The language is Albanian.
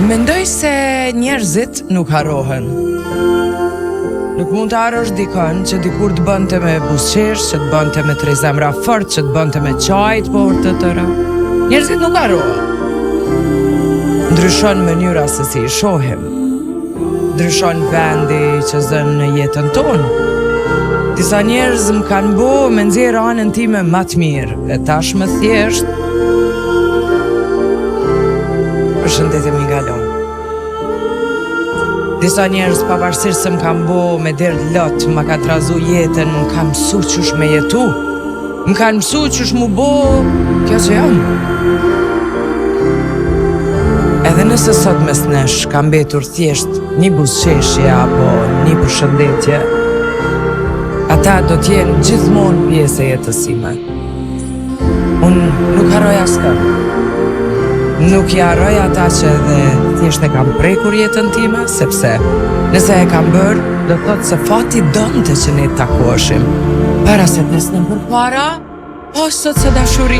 Mendoj se njerëzit nuk harrohen. Nuk mund të harrosh dikën që dikur të bënte me buzëqesh, që të bënte me tre zemra fort, që të bënte me qajt por të tëra. Njerëzit nuk harrohen. Ndryshon mënyra se si I shohim. Ndryshon vendi që zën në jetën tonë. Disa njerëz më kanë bo me nxjerrë anën time më të mirë, e tash më thjesht. Përshëndetje mi galon. Disa njerëz pavarësisht se më kanë bo me derë lot, më ka trazu jetën, më kanë mësu qysh me jetu. Më kanë mësu qysh mu bo kjo që jam. Edhe nëse sot mes nesh ka mbetur thjesht një buzëqeshje apo një përshëndetje, ata do t'jenë gjithmonë pjesë e jetës time. Unë nuk harroj askë. Nuk I harroj ata që edhe thjesht e kam prekur jetën time, sepse nëse e kam bërë, do thotë se fati donte që ne takoheshim. Para se t'nesnim për para, po sot se dashuri.